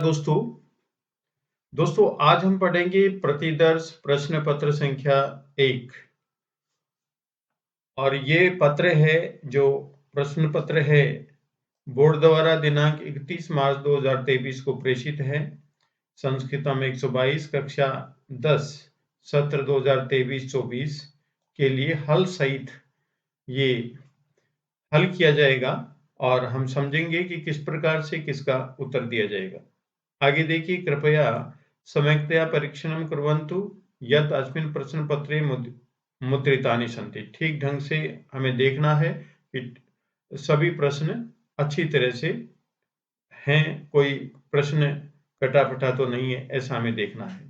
दोस्तों दोस्तों आज हम पढ़ेंगे प्रतिदर्श प्रश्न पत्र संख्या 1 और ये पत्र है जो प्रश्न पत्र है बोर्ड द्वारा दिनांक 31 मार्च 2023 को प्रेषित है। संस्कृतम 122 कक्षा 10 सत्र 2023-24 के लिए हल सहित ये हल किया जाएगा और हम समझेंगे कि किस प्रकार से किसका उत्तर दिया जाएगा। आगे देखिए, कृपया सम्यक्तया परीक्षणं कुर्वन्तु यत् अस्मिन् प्रश्नपत्रे मुद्रितानि सन्ति। ठीक ढंग से हमें देखना है कि सभी प्रश्न अच्छी तरह से हैं, कोई प्रश्न कटा-फटा तो नहीं है, ऐसा हमें देखना है।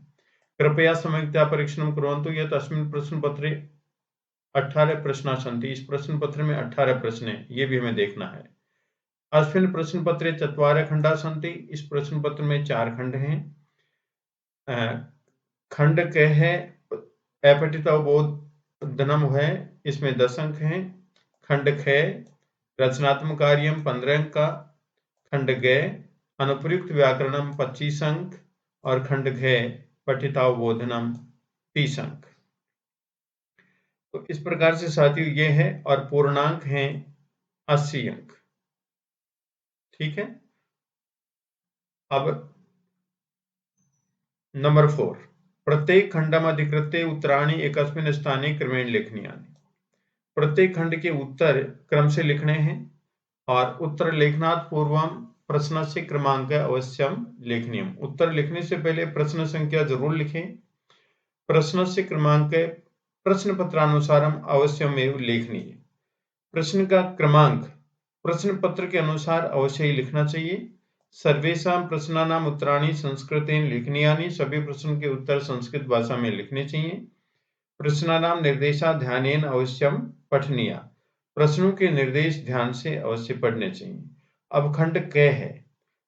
कृपया सम्यक्तया परीक्षणं कुर्वन्तु यत् अस्मिन् प्रश्नपत्रे 18 प्रश्नाः सन्ति। इस प्रश्न पत्र में 18 प्रश्न हैं, ये भी हमें देखना है। अस्मिन् प्रश्न पत्रे 4 खंडाः सन्ति। इस प्रश्न पत्र में 4 खंड हैं। खंड क है अपठितवबोधनम है, इसमें 10 अंक हैं। खंड ख रचनात्मक कार्यम 15 अंक का। खंड ग अनुप्रयुक्त व्याकरणम 25 अंक और खंड घ पठितावबोधनम 30 अंक। तो इस प्रकार से साथियों ये है और पूर्णांक हैं 80 अंक। ठीक है। अब नंबर 4 प्रत्येक खंडम अधिकृत्य उत्तराणि एकस्मिन् स्थाने क्रमेण लेखनीयानि। प्रत्येक खंड के उत्तर क्रम से लिखने हैं और उत्तर लेखनात् पूर्वम प्रश्नस्य क्रमांक अवश्यम लेखनीयम। उत्तर लिखने से पहले प्रश्न संख्या जरूर लिखें। प्रश्नस्य क्रमांक प्रश्न पत्रानुसारम अवश्यमेव लेखनीय। प्रश्न का क्रमांक प्रश्न पत्र के अनुसार अवश्य ही लिखना चाहिए। सर्वेषां प्रश्नानां उत्तराणि संस्कृतेन लेखनीयानि। सभी प्रश्न के उत्तर संस्कृत भाषा में लिखने चाहिए। प्रश्नानां निर्देशा ध्यानेन अवश्यम पठनीया। प्रश्नों के निर्देश ध्यान से अवश्य पढ़ने चाहिए। अब खंड क है।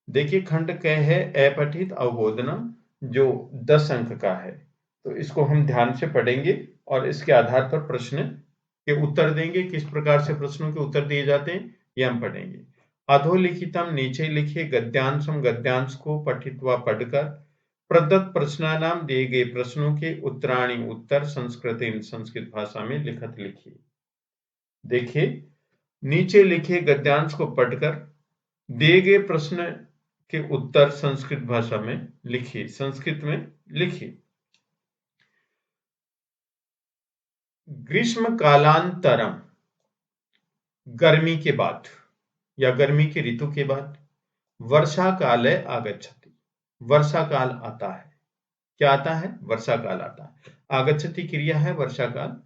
देखिए, खंड क है अपठित अवबोधनम, जो 10 अंक का है। तो इसको हम ध्यान से पढ़ेंगे और इसके आधार पर प्रश्न के उत्तर देंगे। किस प्रकार से प्रश्नों के उत्तर दिए जाते हैं ये हम पढ़ेंगे। अधोलिखितम नीचे लिखे गद्यांशम गद्यांश को पठित्वा पढ़कर प्रदत्त प्रश्नानाम दिए गए प्रश्नों के उत्तराणि उत्तर संस्कृतेन संस्कृत भाषा में लिखत लिखिए। देखिए, नीचे लिखे गद्यांश को पढ़कर दिए गए प्रश्न के उत्तर संस्कृत भाषा में लिखिए, संस्कृत में लिखिए। ग्रीष्म कालांतरम, गर्मी के बाद या गर्मी के ऋतु के बाद, वर्षा काले आगच्छति, वर्षा काल आता है। क्या आता है? वर्षा काल आता है। आगच्छति क्रिया है, वर्षा काल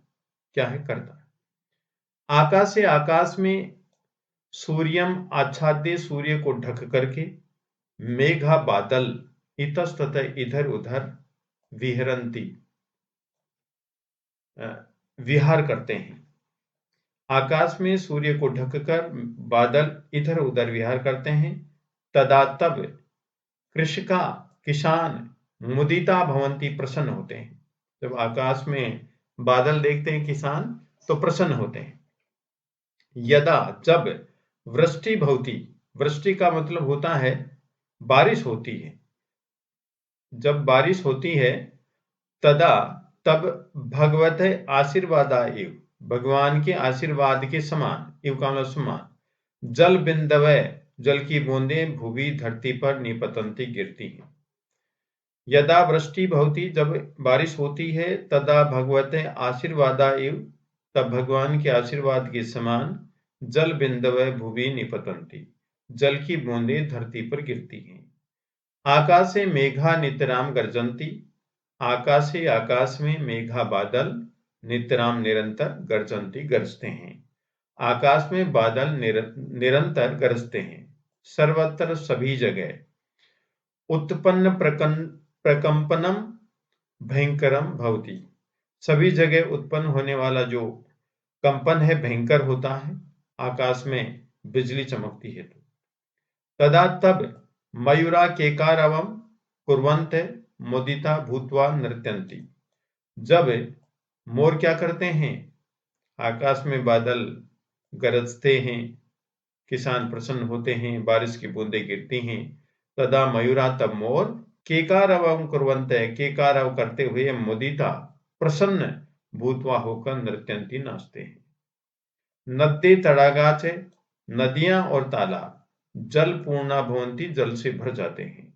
क्या है? करता है। आकाश से आकाश में सूर्यम आच्छाद्य, सूर्य को ढक करके, मेघा बादल इतस्ततः इधर उधर विहरंती, विहार करते हैं। आकाश में सूर्य को ढककर बादल इधर उधर विहार करते हैं। तदा तब कृषका किसान मुदिता भवंती, प्रसन्न होते हैं। जब आकाश में बादल देखते हैं किसान तो प्रसन्न होते हैं। यदा, जब वृष्टि भवति, वृष्टि का मतलब होता है बारिश होती है। जब बारिश होती है, तदा तब भगवते आशीर्वादाय, भगवान के आशीर्वाद के समान, इव का मतलब समान, जल बिंदवै, जल की बूंदें भूमि धरती पर निपतंती, गिरती हैं। यदा वृष्टि भवति, जब बारिश होती है, तदा भगवते आशीर्वादाय, तब भगवान के आशीर्वाद के समान, जल बिंदवै भूमि निपतंती, जल की बूंदें धरती पर गिरती हैं। आकाशे मेघा नितराम गर्जन्ति, आकाशे आकाश में, मेघा बादल, नितराम निरंतर, गर्जन्ति गरजते हैं। आकाश में बादल निरंतर गरजते हैं। सर्वत्र सभी जगह, उत्पन्न प्रकंपनम भयंकरम भवति, सभी जगह उत्पन्न होने वाला जो कंपन है भयंकर होता है। आकाश में बिजली चमकती है तो। तदा तब मयूरा केकारवम कुर्वन्ते मुदिता भूत्वा नृत्यन्ति, जब मोर क्या करते हैं? आकाश में बादल गरजते हैं, किसान प्रसन्न होते हैं, बारिश की बूंदें गिरती हैं, तदा मयूरा तब मोर केकारवं कुर्वन्तः केकारव करते हुए मुदिता प्रसन्न भूतवा होकर नृत्यंती नाचते हैं। नद्दे तड़ागा च नदियां और तालाब जल पूर्णा भवंती जल से भर जाते हैं।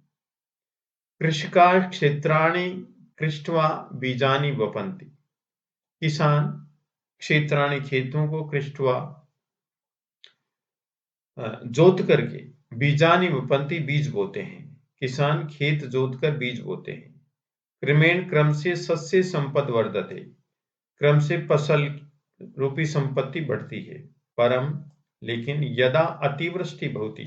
कृषिका क्षेत्राणि कृष्ट्वा बीजानि वपन्ति किसान क्षेत्राणि खेतों को कृष्ट्वा जोत करके बीजानि वपन्ति बीज बोते हैं। किसान खेत जोत कर बीज बोते हैं। क्रमेण क्रम से सस्य संपद वर्धते क्रम से फसल रूपी संपत्ति बढ़ती है। परम लेकिन यदा अतिवृष्टि भवति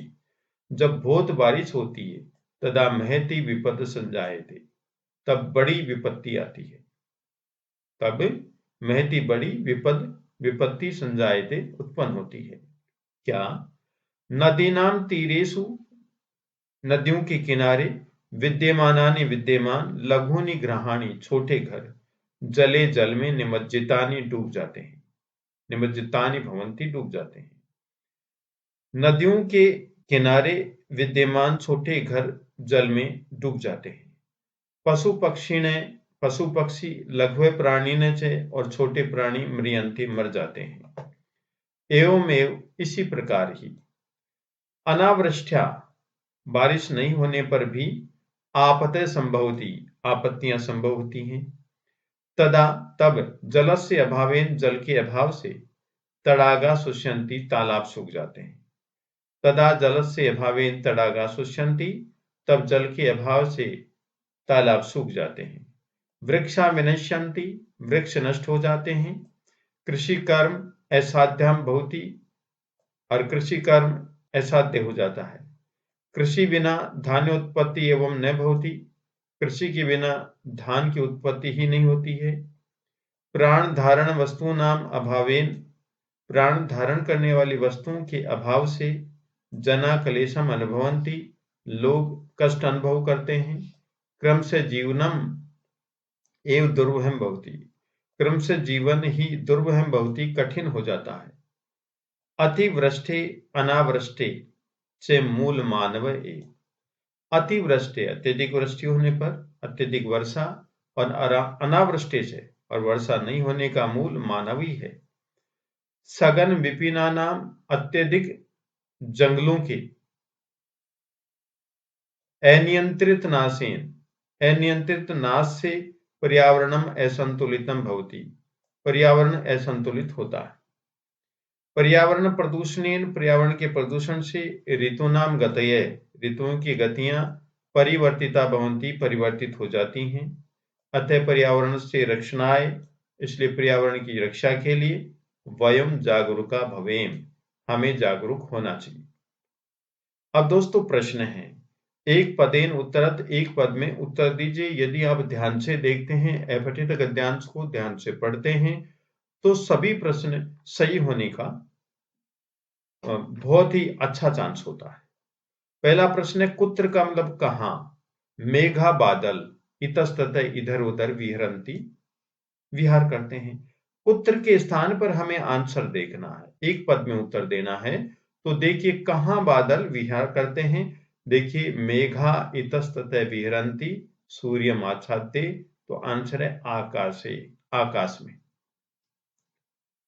जब बहुत बारिश होती है तदा महती विपद संजायते तब बड़ी विपत्ति आती है। तब महती बड़ी विपत्ति संजायते उत्पन्न होती है। क्या? नदीनाम तीरेषु नदियों के किनारे विद्यमानानि विद्यमान लघुनि गृहाणि छोटे घर जले जल में निमज्जितानि डूब जाते हैं। निमज्जितानि भवंती डूब जाते हैं। नदियों के किनारे विद्यमान छोटे घर जल में डूब जाते हैं। पशु पक्षी लघु प्राणी च और छोटे प्राणी म्रियंती मर जाते हैं। एवमेव इसी प्रकार ही अनावृष्टया बारिश नहीं होने पर भी आपत्ति संभवती आपत्तियां संभव होती हैं। तदा तब जलस्य अभावेन जल के अभाव से तड़ागा शुष्यन्ति तालाब सूख जाते हैं। तदा जलस्य अभावेन तड़ागा शुष्यन्ति तब जल के अभाव से तालाब सूख जाते हैं। वृक्षा विनश्यन्ति वृक्ष नष्ट हो जाते हैं। कृषि कर्म असाध्यम भवति और कृषि कर्म असाध्य हो जाता है। कृषि बिना धान्योत्पत्ति एवं न भवति कृषि के बिना धान की उत्पत्ति ही नहीं होती है। प्राण धारण वस्तूनाम अभावेन प्राण धारण करने वाली वस्तुओं के अभाव से जना क्लेशम अनुभवंती लोग कष्ट अनुभव करते हैं। क्रम से जीवनम एव दुर्वहम भवति क्रम से जीवन ही दुर्वहम भवति कठिन हो जाता है। अतिवृष्टि अनावृष्टि से मूल मानव ए अतिवृष्टि अत्यधिक वृष्टि होने पर अत्यधिक वर्षा और अनावृष्टि से और वर्षा नहीं होने का मूल मानव ही है। सघन विपिना नाम अत्यधिक जंगलों के अनियंत्रित नाश से पर्यावरणम असंतुलितम भवति पर्यावरण असंतुलित होता है। पर्यावरण प्रदूषणेन पर्यावरण के प्रदूषण से ऋतूनाम गतये ऋतुओं की गतियां परिवर्तिता भवन्ति परिवर्तित हो जाती हैं। अतः पर्यावरण से रक्षणाय इसलिए पर्यावरण की रक्षा के लिए वयम जागरूका भवेम हमें जागरूक होना चाहिए। अब दोस्तों प्रश्न है एक पदेन उत्तरत एक पद में उत्तर दीजिए। यदि आप ध्यान से देखते हैं अपठित गद्यांश को ध्यान से पढ़ते हैं तो सभी प्रश्न सही होने का बहुत ही अच्छा चांस होता है। पहला प्रश्न है कुत्र का मतलब कहां। मेघा बादल इतस्ततः इधर उधर विहरंती विहार करते हैं। कुत्र के स्थान पर हमें आंसर देखना है। एक पद में उत्तर देना है तो देखिए कहां बादल विहार करते हैं। देखिए मेघा इतस्ततः विहरंती सूर्यम आच्छाद्य तो आंसर है आकाशे आकाश में।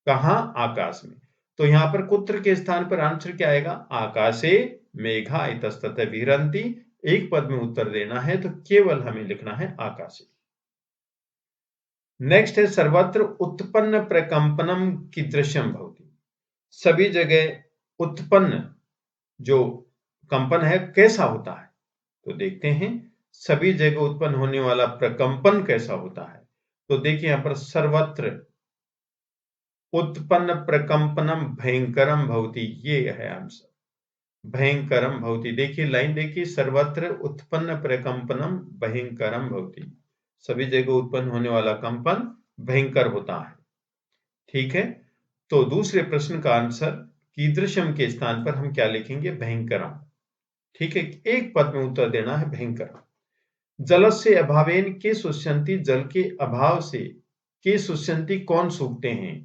कहां? आकाश में। तो यहां पर कुत्र के स्थान पर आंसर क्या आएगा? आकाशे मेघा इतस्ततः विहरंती। एक पद में उत्तर देना है तो केवल हमें लिखना है आकाशे। नेक्स्ट है सर्वत्र उत्पन्न प्रकंपनम कीदृशम भवति सभी जगह उत्पन्न जो कंपन है कैसा होता है। तो देखते हैं सभी जगह उत्पन्न होने वाला प्रकंपन कैसा होता है। तो देखिए यहां पर सर्वत्र उत्पन्न प्रकंपनम भयंकरम भवति ये है आंसर भयंकरम भवति। देखिए लाइन देखिए सर्वत्र उत्पन्न प्रकंपनम भयंकरम भवति सभी जगह उत्पन्न होने वाला कंपन भयंकर होता है। ठीक है तो दूसरे प्रश्न का आंसर कीदृशम के स्थान पर हम क्या लिखेंगे? भयंकरम। ठीक है एक पद में उत्तर देना है भयंकरम। जलस्य अभावेन के शुष्यन्ति जल के अभाव से के शुष्यन्ति कौन सूखते हैं।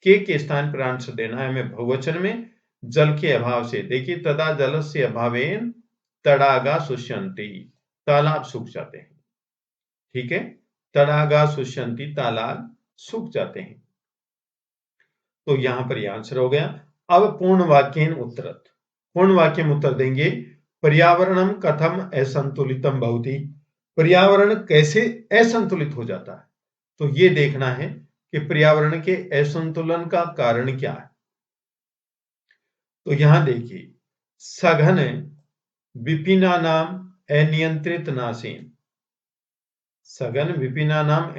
के स्थान पर आंसर देना है हमें बहुवचन में जल के अभाव से। देखिए तदा जलस्य अभावेन तड़ागा शुष्यन्ति, तालाब सूख जाते हैं। ठीक है, तड़ागा शुष्यन्ति, तालाब सूख जाते हैं। तो यहां पर यह आंसर हो गया। अब पूर्ण वाक्येन उत्तरत, पूर्ण वाक्य में उत्तर देंगे। पर्यावरणम कथम असंतुलितम भवति, पर्यावरण कैसे असंतुलित हो जाता है, तो ये देखना है कि पर्यावरण के असंतुलन का कारण क्या है। तो यहां देखिए, सघन विपिनानाम अनियंत्रित नाशेन, सघन विपिनानाम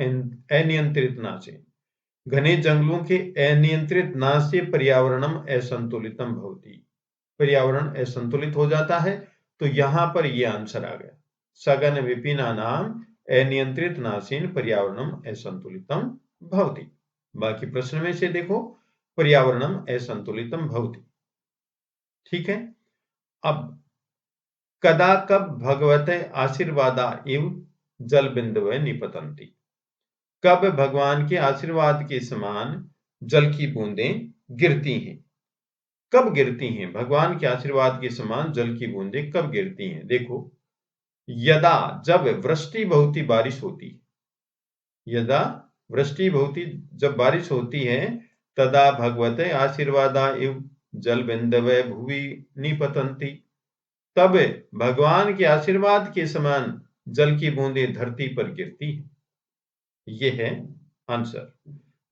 अनियंत्रित नाशेन, घने जंगलों के अनियंत्रित नाश से पर्यावरणम असंतुलितम भवति, पर्यावरण असंतुलित हो जाता है। तो यहां पर यह आंसर आ गया, सघन विपिनानाम अनियंत्रित नाशेन पर्यावरणम असंतुलितम भवति। बाकी प्रश्न में से देखो, पर्यावरणम असंतुलितम भवति। ठीक है, अब कदा कब भगवते आशीर्वादा एव जल बिंदुवे निपतंती, कब भगवान के आशीर्वाद के समान जल की बूंदें गिरती हैं, कब गिरती हैं, भगवान के आशीर्वाद के समान जल की बूंदें कब गिरती हैं। देखो, यदा, जब वृष्टि भवति, बारिश होती है, यदा वृष्टि भवति, जब बारिश होती है, तदा भगवते आशीर्वादा एव जल बिंदवे भुवि निपतंती, तब भगवान के आशीर्वाद के समान जल की बूंदें धरती पर गिरती हैं। ये है आंसर।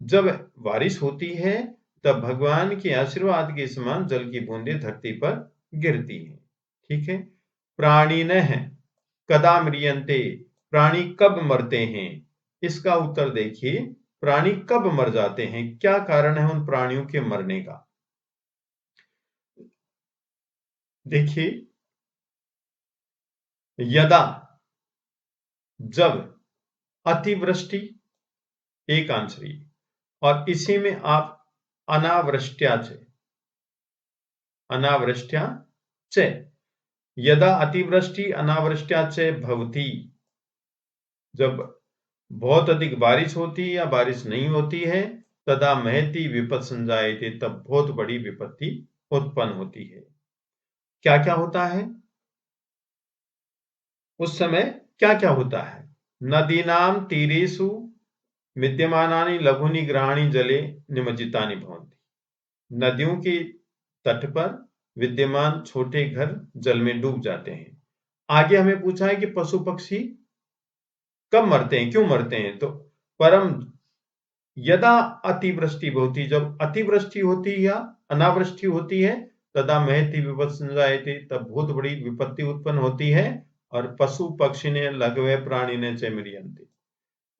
जब बारिश होती है तब भगवान के आशीर्वाद के समान जल की बूंदें धरती पर गिरती हैं। ठीक है, प्राणिनः कदा म्रियन्ते, प्राणी कब मरते हैं, इसका उत्तर देखिए, प्राणी कब मर जाते हैं, क्या कारण है उन प्राणियों के मरने का। देखिए, यदा, जब, अतिवृष्टि, एक आंसर ही, और इसी में आप अनावृष्ट्या च, अनावृष्ट्या च, यदा अतिवृष्टि अनावृष्ट्या च भवति, जब बहुत अधिक बारिश होती है या बारिश नहीं होती है, तदा महती विपत् संजायते, तब बहुत बड़ी विपत्ति उत्पन्न होती है। क्या क्या होता है उस समय, क्या क्या होता है। नदीनाम तीरेषु विद्यमानानि लघुनि गृहाणि जले निमज्जितानि भवन्ति, नदियों के तट पर विद्यमान छोटे घर जल में डूब जाते हैं। आगे हमें पूछा है कि पशु पक्षी कब मरते हैं, क्यों मरते हैं, तो परम यदा अतिवृष्टि होती, जब अतिवृष्टि होती या अनावृष्टि होती है, तदा महती विपत् संजायते, तब बहुत बड़ी विपत्ति उत्पन्न होती है। और पशु पक्षी ने लघवे प्राणी ने च म्रियन्ते,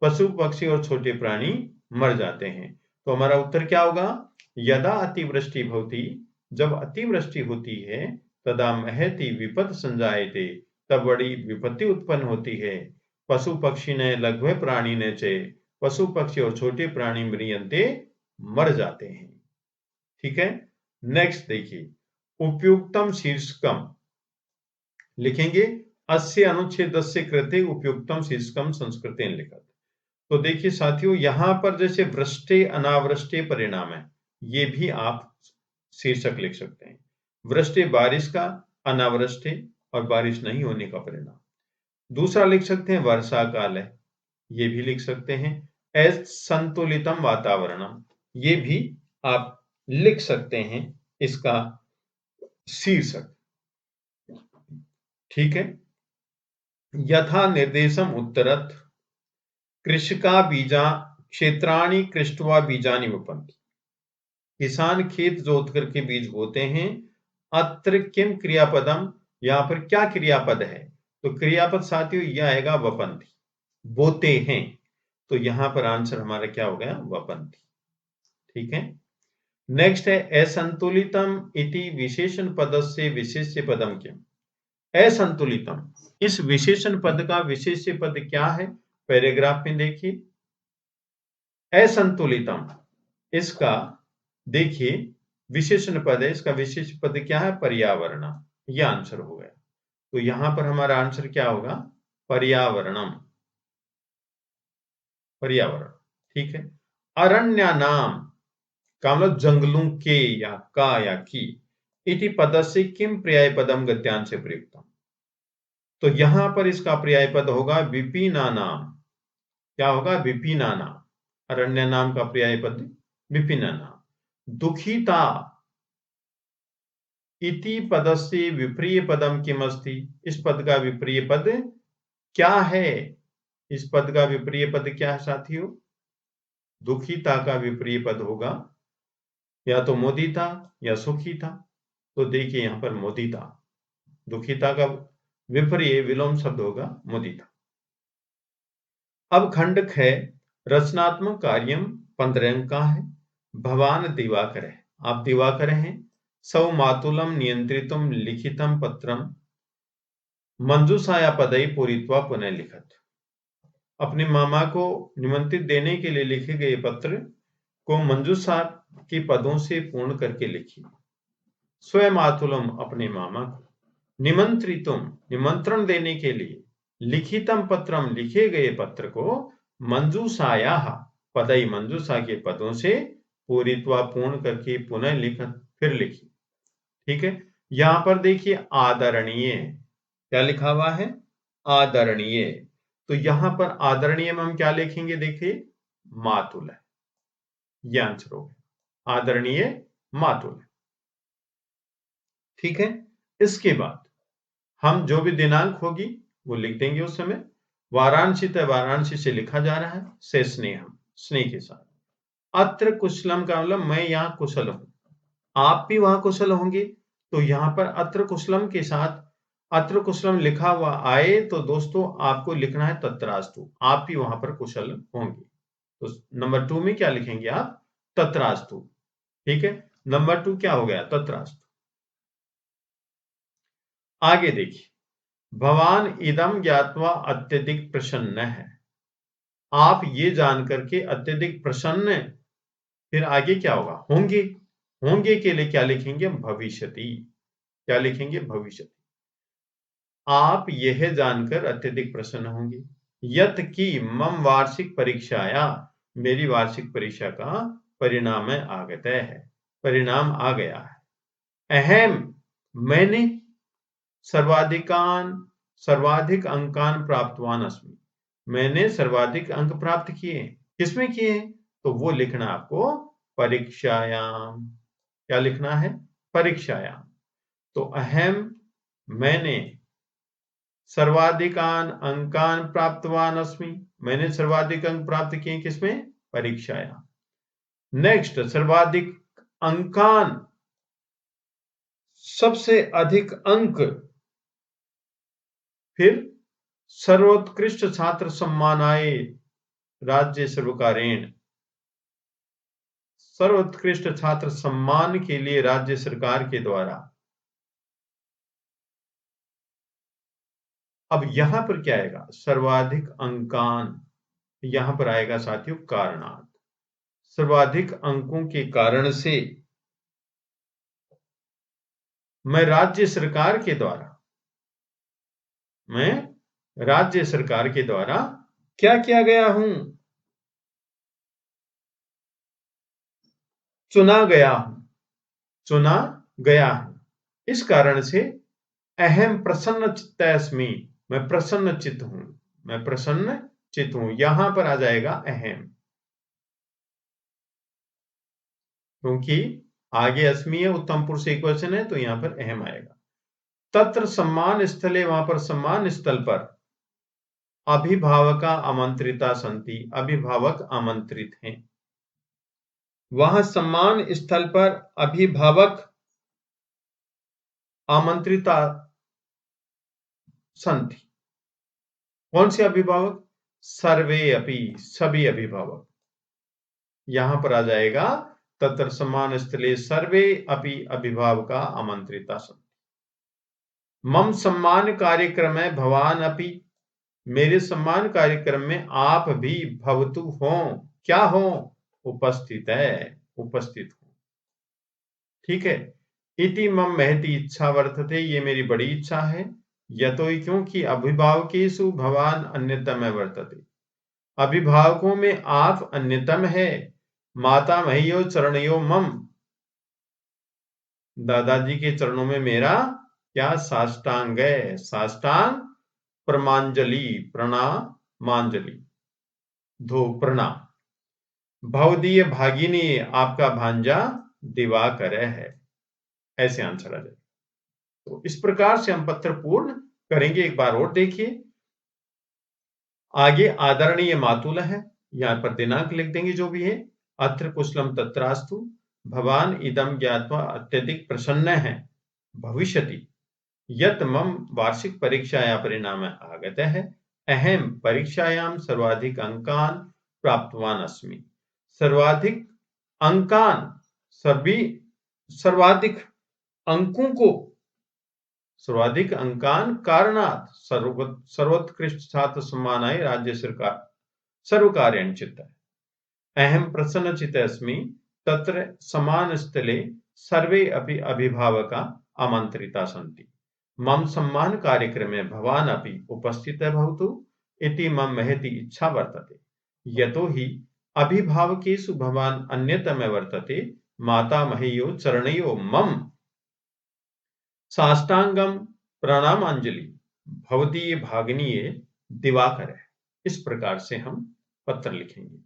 पशु पक्षी और छोटे प्राणी मर जाते हैं। तो हमारा उत्तर क्या होगा, यदा अतिवृष्टि भवति, जब अतिवृष्टि होती है, तदा महती विपत् संजायते, तब बड़ी विपत्ति उत्पन्न होती है। पशु पक्षी ने लघ्वे प्राणी ने चे, पशु पक्षी और छोटे प्राणी म्रियन्ते, मर जाते हैं। ठीक है, नेक्स्ट देखिए, उपयुक्तम शीर्षकम लिखेंगे, अस्य अनुच्छेदस्य कृते उपयुक्तम शीर्षकम संस्कृतेन लिखत। तो देखिए साथियों, यहां पर जैसे वृष्टि अनावृष्टि परिणाम है, ये भी आप शीर्षक लिख सकते हैं। वृष्टि बारिश का, अनावृष्टि और बारिश नहीं होने का परिणाम। दूसरा लिख सकते हैं वर्षा काल है, ये भी लिख सकते हैं। असंतुलितम वातावरणम, ये भी आप लिख सकते हैं इसका शीर्षक। ठीक है, यथा निर्देशम उत्तरत कृषका बीजा क्षेत्राणि कृष्ट्वा बीजानि वपन्ति, किसान खेत जोत करके बीज बोते हैं। अत्र किम क्रियापदम, यहां पर क्या क्रियापद है, तो क्रियापद साथियों यह आएगा वपन्ति, बोते हैं। तो यहां पर आंसर हमारा क्या हो गया, वपन्ति। ठीक है, नेक्स्ट है असंतुलितम इति विशेषण पदस्य विशेष्य पदम किम, असंतुलितम, इस विशेषण पद का विशेष्य पद क्या है, पैराग्राफ में देखिए। असंतुलितम, इसका देखिए विशेषण पद है, इसका विशेष पद क्या है, पर्यावरण, यह आंसर हो गया। तो यहां पर हमारा आंसर क्या होगा, पर्यावरणम, पर्यावरण। ठीक है, अरण्यानाम का मतलब जंगलों के या का या की, इति पदस्य किम पर्याय पदम गद्यांश से प्रयुक्तम, तो यहां पर इसका पर्याय पद होगा विपिनानाम। क्या होगा? विपिनानाम। अरण्य नाम का पर्याय पद विपिनानाम। दुखिता इति पदस्य विप्रिय पदम किमस्ति। इस पद का विप्रिय पद क्या है? इस पद का विप्रिय पद क्या है साथियों? दुखिता का विप्रिय पद होगा या तो मोदिता या सुखिता। तो देखिए यहां पर मोदिता। दुखिता का विप्रिय विलोम शब्द होगा मोदिता। अब खंड है रचनात्मक कार्यम 15 अंक का है। भवान दिवाकर है, आप दिवाकर हैं। सौ मातुलम नियंत्रितुम लिखितम पत्रम मंजूषाया पदई पूरित्वा पुनः लिखत। अपने मामा को निमंत्रित देने के लिए लिखे गए पत्र को मंजूषा के पदों से पूर्ण करके लिखिए। स्वयं मातुलम अपने मामा को, निमंत्रितुम निमंत्रण देने के लिए, लिखितम पत्रम लिखे गए पत्र को, मंजूषाया पदई मंजूषा के पदों से पूरित्वा पूर्ण करके पुनः लिखत फिर लिखिए। ठीक है, यहां पर देखिए आदरणीय, क्या लिखा हुआ है? आदरणीय। तो यहां पर आदरणीय में हम क्या लिखेंगे? देखिए मातुल है, यह आंसर हो गया, आदरणीय मातुल। ठीक है, इसके बाद हम जो भी दिनांक होगी वो लिख देंगे उस समय। वाराणसी तय वाराणसी से लिखा जा रहा है, से स्नेहम, स्नेह के साथ। अत्र कुशलम का मतलब मैं यहां कुशल हूं, आप भी वहां कुशल होंगे। तो यहां पर अत्र कुशलम के साथ अत्र कुशलम लिखा हुआ आए तो दोस्तों आपको लिखना है तत्रास्तु, आप भी वहां पर कुशल होंगे। तो नंबर 2 में क्या लिखेंगे आप? तत्रास्तु। ठीक है, नंबर 2 क्या हो गया? तत्रास्तु। आगे देखिए, भवान इदम ज्ञात्वा अत्यधिक प्रसन्न है। आप ये जानकर के अत्यधिक प्रसन्न, फिर आगे क्या होगा? होंगे। होंगे के लिए क्या लिखेंगे? भविष्यति। क्या लिखेंगे? भविष्यति। आप यह जानकर अत्यधिक प्रसन्न होंगे यत की मम वार्षिक परीक्षाया, मेरी वार्षिक परीक्षा का परिणाम आगत है, परिणाम आ गया है। अहम मैंने सर्वाधिक अंकान प्राप्तवान अस्मि, मैंने सर्वाधिक अंक प्राप्त किए। किसमें किए? तो वो लिखना आपको परीक्षायाम। क्या लिखना है? परीक्षायाम। तो अहम मैंने सर्वाधिकान अंकान प्राप्तवान अस्मि, मैंने सर्वाधिक अंक प्राप्त किए। किसमें? परीक्षायाम। नेक्स्ट, सर्वाधिक अंकान, सबसे अधिक अंक। फिर सर्वोत्कृष्ट छात्र सम्मानाय राज्य सर्वकारेण, सर्वोत्कृष्ट छात्र सम्मान के लिए राज्य सरकार के द्वारा। अब यहां पर क्या आएगा? सर्वाधिक अंकान, यहां पर आएगा साथियों कारणार्थ। सर्वाधिक अंकों के कारण से मैं राज्य सरकार के द्वारा, मैं राज्य सरकार के द्वारा क्या किया गया हूं? चुना गया हूं, चुना गया हूं। इस कारण से अहम प्रसन्न चित्तस्मि, मैं प्रसन्न चित्त हूं, मैं प्रसन्न चित्त हूं। यहां पर आ जाएगा अहम, क्योंकि आगे अस्मि है, उत्तम पुरुष एक वचन है, तो यहां पर अहम आएगा। तत्र सम्मान स्थले, वहां पर सम्मान स्थल पर अभिभावका आमंत्रिता संति, अभिभावक आमंत्रित हैं। वहां सम्मान स्थल पर अभिभावक आमंत्रिता संति। कौन से अभिभावक? सर्वे अपि, सभी अभिभावक। यहां पर आ जाएगा तत्र सम्मान स्थले सर्वे अपि अभिभावका आमंत्रिता संति। मम सम्मान कार्यक्रम में भवान अपि, मेरे सम्मान कार्यक्रम में आप भी भवतु हो, क्या हो? उपस्थित है, उपस्थित हो। ठीक है, इति मम महती इच्छा वर्तते, ये मेरी बड़ी इच्छा है। यतो ही, क्योंकि अभिभावकेषु भवान अन्यतम वर्तते, अभिभावकों में आप अन्यतम है। माता मह्यो चरणयो मम, दादाजी के चरणों में मेरा क्या? साष्टांग है, साष्टांग प्रमांजलि, प्रणामांजलि, धो प्रणाम। भवदीय भागिनी, आपका भांजा दिवाकर है। ऐसे आंसर आ जाए। तो इस प्रकार से हम पत्र पूर्ण करेंगे। एक बार और देखिए आगे, आदरणीय मातुल है, यहां पर दिनांक लिख देंगे जो भी है। अत्र कुशलम तत्रास्तु, भवान इदम ज्ञात्वा अत्यधिक प्रसन्न है, भविष्यति यत् मम वार्षिक परीक्षाया परिणाम आगत है, अहम परीक्षायां सर्वाधिक अंकान प्राप्तवान अस्मि। सर्वाधिक अंकान, सभी सर्वाधिक अंकों को, सर्वाधिक अंकान कारणात् सर्वोत्कृष्ट छात्र सम्मानाय राज्य सरकार सर्वकार्यं चित्त अहम प्रसन्नचित्त अस्मि। तत्र समानस्थले सर्वे अपि अभिभावका आमन्त्रिता सन्ति। मम सम्मान कार्यक्रमे भवान् अपि उपस्थितः भवतु इति मम महती इच्छा वर्तते। यतो हि अभिभावकेषु भवान् अन्यतमः वर्तते। मातामह्योः चरणयोः मम साष्टांगम प्रणामांजलि, भवदीय भागिनीये दिवाकर है। इस प्रकार से हम पत्र लिखेंगे।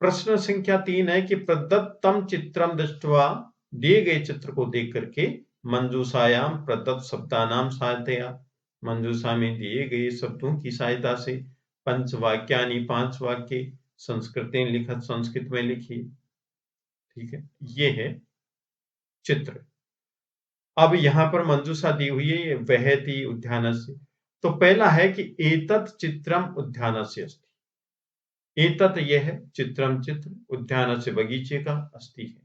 प्रश्न संख्या 3 है कि प्रदत्तम चित्रम दृष्ट्वा, दिए गए चित्र को देख करके मंजूषायाम प्रदत्त शब्दानाम सहायतया, मंजूषा में दिए गए शब्दों की सहायता से पंचवाक्यानि, 5 वाक्य संस्कृतेन लिखत, संस्कृत में लिखिए। ठीक है, ये है चित्र। अब यहां पर मंजूषा दी हुई है, वहति उद्यानस्य। तो पहला है कि एतत् चित्रम उद्यानस्य अस्ति। एतत् यह है, चित्रम चित्र, उद्यानस्य बगीचे का, अस्ति है।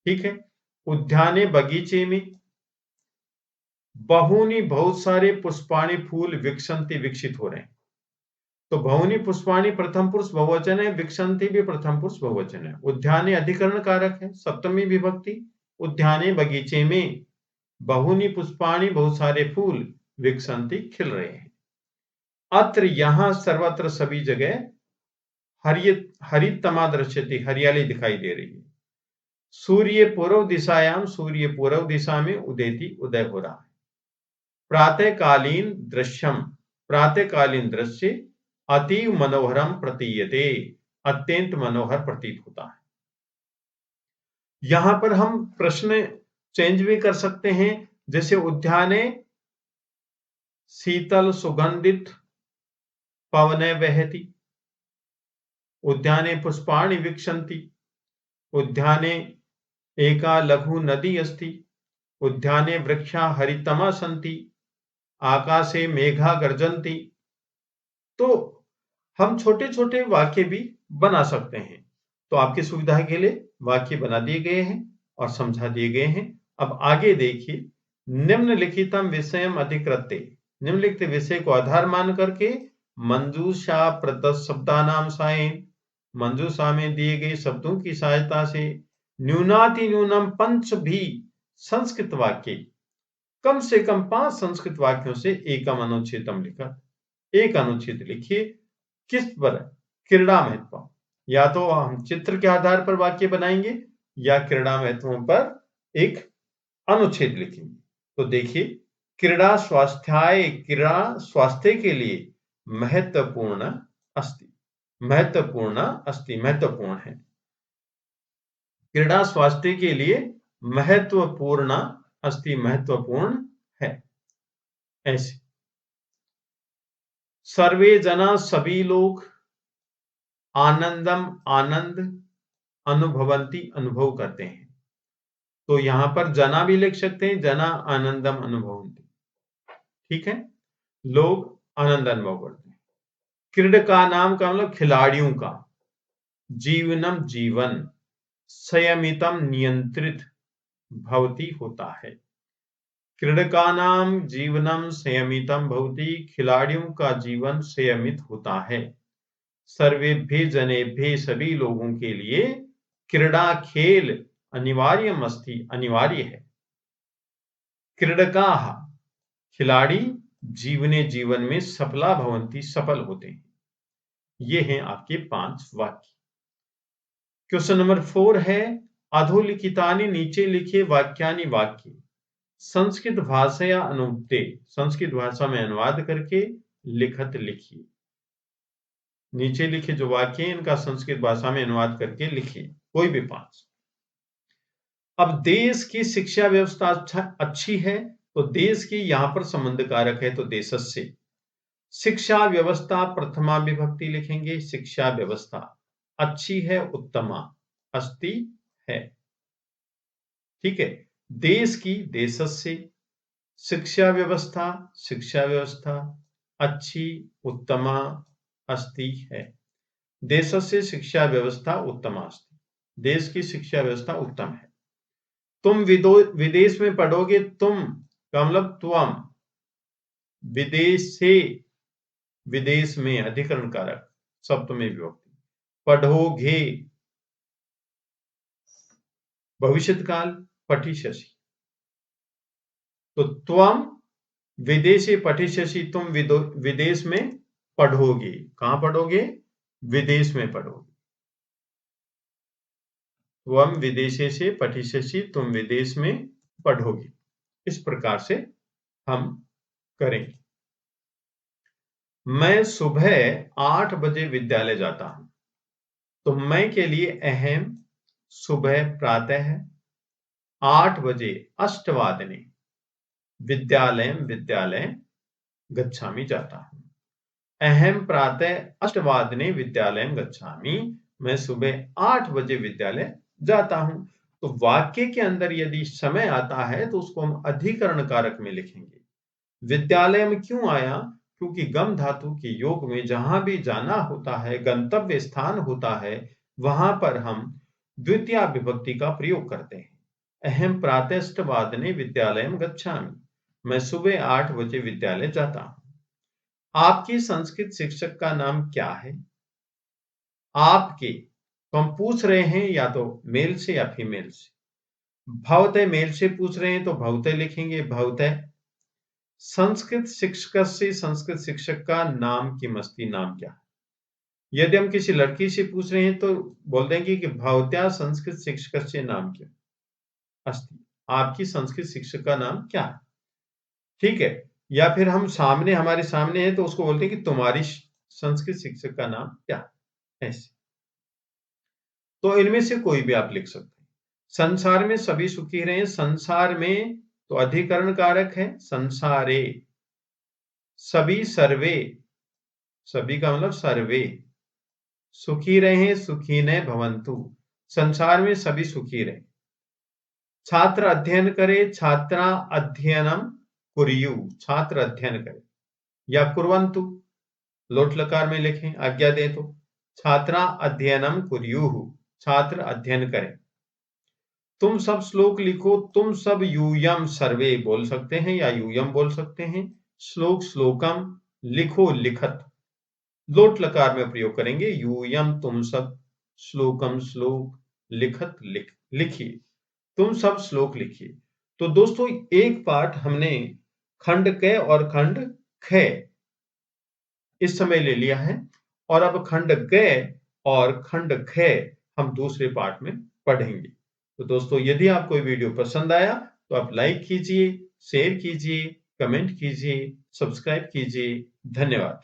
ठीक है, उद्याने बगीचे में बहुनी बहुत सारे पुष्पाणि फूल विकसंति विकसित हो रहे हैं। तो बहुनी पुष्पाणि प्रथम पुरुष बहुवचन है, विकसंति भी प्रथम पुरुष बहुवचन है। उद्याने अधिकरण कारक है, सप्तमी विभक्ति। उद्याने बगीचे में बहुनी पुष्पाणि बहुत सारे फूल विकसंति खिल रहे हैं। अत्र यहां सर्वत्र सभी जगह हरितमा दृश्यते, हरियाली दिखाई दे रही है। सूर्य पूर्व दिशायाम, सूर्य पूर्व दिशा में उदयति, उदय हो रहा है। प्रातःकालीन दृश्यम, प्रातःकालीन दृश्य अतीव मनोहरम प्रतीयते, अत्यंत मनोहर प्रतीत होता है। यहां पर हम प्रश्न चेंज भी कर सकते हैं, जैसे उद्याने शीतल सुगंधित पवने वहति, उद्याने पुष्पाणि विकसन्ति, उद्याने एका लघु नदी अस्ति, उद्याने वृक्षा हरितमा सन्ति, आकाशे मेघा गर्जन्ति। तो हम छोटे छोटे वाक्य भी बना सकते हैं। तो आपकी सुविधा के लिए वाक्य बना दिए गए हैं और समझा दिए गए हैं। अब आगे देखिए, निम्नलिखितम विषयम अधिकृत्य, निम्नलिखित विषय को आधार मान करके मंजूषा प्रदत्त शब्दानाम सायन, मंजूषा में दिए गए शब्दों की सहायता से न्यूनाति न्यूनम 5 भी संस्कृत वाक्य, कम से कम 5 संस्कृत वाक्यों से एकम अनुच्छेदम लिखा, एक अनुच्छेद लिखिए। किस पर? क्रीड़ा महत्व। या तो हम चित्र के आधार पर वाक्य बनाएंगे या क्रीड़ा महत्वों पर एक अनुच्छेद लिखेंगे। तो देखिए, क्रीड़ा स्वास्थ्याय, क्रीड़ा स्वास्थ्य के लिए महत्वपूर्ण अस्ति, महत्वपूर्ण अस्ति, महत्वपूर्ण है। क्रीड़ा स्वास्थ्य के लिए महत्वपूर्ण अस्ति, महत्वपूर्ण है। ऐसे सर्वे जना, सभी लोग, आनंदम, आनंद, अनुभवंती, अनुभव करते हैं। तो यहां पर जना भी लिख सकते हैं, जना आनंदम अनुभवंती। ठीक है, लोग आनंद अनुभव करते हैं। क्रीडका नाम का मतलब खिलाड़ियों का। जीवनम, जीवन, संयमितम, नियंत्रित, भवती, होता है। क्रीडकानाम जीवनम संयमितम भवति, खिलाड़ियों का जीवन संयमित होता है। सर्वेभ्य जनेभ्य, सभी लोगों के लिए, क्रीड़ा, खेल, अनिवार्यम अस्ति, अनिवार्य है। क्रीडकाः, खिलाड़ी, जीवने, जीवन में, सफला भवन्ति, सफल होते हैं। ये हैं आपके 5 वाक्य। क्वेश्चन नंबर 4 है अधोलिखितानि, नीचे लिखे वाक्यानि, वाक्य संस्कृत भाषया अनुक्ते, संस्कृत भाषा में अनुवाद करके लिखत लिखिए। नीचे लिखे जो वाक्य हैं इनका संस्कृत भाषा में अनुवाद करके लिखिए, कोई भी 5। अब देश की शिक्षा व्यवस्था अच्छी है तो देश की यहां पर संबंध कारक है तो देशस्य। शिक्षा व्यवस्था प्रथमा विभक्ति लिखेंगे, शिक्षा व्यवस्था अच्छी है, उत्तमा, अस्ति है। ठीक है, देश की देशस्य, शिक्षा व्यवस्था अच्छी, उत्तमा, अस्ति है। देशस्य शिक्षा व्यवस्था उत्तमा अस्ति, देश की शिक्षा व्यवस्था उत्तम है। तुम विदेश में पढ़ोगे, तुम का मतलब तुम, विदेश से, विदेश में अधिकरण कारक सप्तमी विभक्ति, पढ़ोगे भविष्यकाल पठिष्यसि, तो त्वम विदेशे पठिष्यसि, तुम विदेश में पढ़ोगे। कहां पढ़ोगे? विदेश में पढ़ोगे। त्वम विदेशे से पठिष्यसि, तुम विदेश में पढ़ोगे। इस प्रकार से हम करेंगे। मैं सुबह 8 बजे विद्यालय जाता हूं, तो मैं के लिए अहम, सुबह प्रातः है, 8 बजे अष्टवादने विद्यालय गच्छामि जाता हूं। अहम प्रातः अष्टवादने विद्यालय गच्छामि, मैं सुबह 8 बजे विद्यालय जाता हूं। तो वाक्य के अंदर यदि समय आता है तो उसको हम अधिकरण कारक में लिखेंगे। विद्यालय में क्यों आया? क्योंकि गम धातु के योग में जहां भी जाना होता है, गंतव्य स्थान होता है, वहां पर हम द्वितीय विभक्ति का प्रयोग करते हैं। अहम प्रातःष्टवादने विद्यालय गच्छामि, मैं सुबह 8 बजे विद्यालय जाता हूं। आपकी संस्कृत शिक्षक का नाम क्या है? आपके, तो हम पूछ रहे हैं या तो मेल से या फीमेल से। भवतः मेल से पूछ रहे हैं तो भवतः लिखेंगे, भवतः। संस्कृत शिक्षक से, संस्कृत शिक्षक का नाम किमस्ति, नाम क्या है? यदि हम किसी लड़की से पूछ रहे हैं तो बोल देंगे कि भवत्या संस्कृत शिक्षक से नाम क्या अस्ति, आपकी संस्कृत शिक्षक का नाम क्या है। ठीक है, या फिर हम सामने, हमारे सामने है तो उसको बोलते हैं कि तुम्हारी संस्कृत शिक्षक का नाम क्या है, ऐसे। तो इनमें से कोई भी आप लिख सकते हैं। संसार में सभी सुखी रहे, संसार में तो अधिकरण कारक है, संसारे। सभी, सर्वे, सभी का मतलब सर्वे। सुखी रहे, सुखी ने भवंतु, संसार में सभी सुखी रहे। छात्र अध्ययन करे, छात्रा अध्ययनम कुर्यु, छात्र अध्ययन करे, या कुर्वन्तु लोट लकार में लिखें, आज्ञा दे तो छात्रा अध्ययनम कुर्युः, छात्र अध्ययन करें। तुम सब श्लोक लिखो, तुम सब यूयम सर्वे बोल सकते हैं या यूयम बोल सकते हैं। श्लोक श्लोकम, लिखो लिखत, लोट लकार में प्रयोग करेंगे। यूयम तुम सब, श्लोकम श्लोक, लिखत लिखिए, तुम सब श्लोक लिखिए। तो दोस्तों एक पाठ हमने खंड क और खंड ख इस समय ले लिया है, और अब खंड ग और खंड ख हम दूसरे पार्ट में पढ़ेंगे। तो दोस्तों यदि आपको ये वीडियो पसंद आया तो आप लाइक कीजिए, शेयर कीजिए, कमेंट कीजिए, सब्सक्राइब कीजिए। धन्यवाद।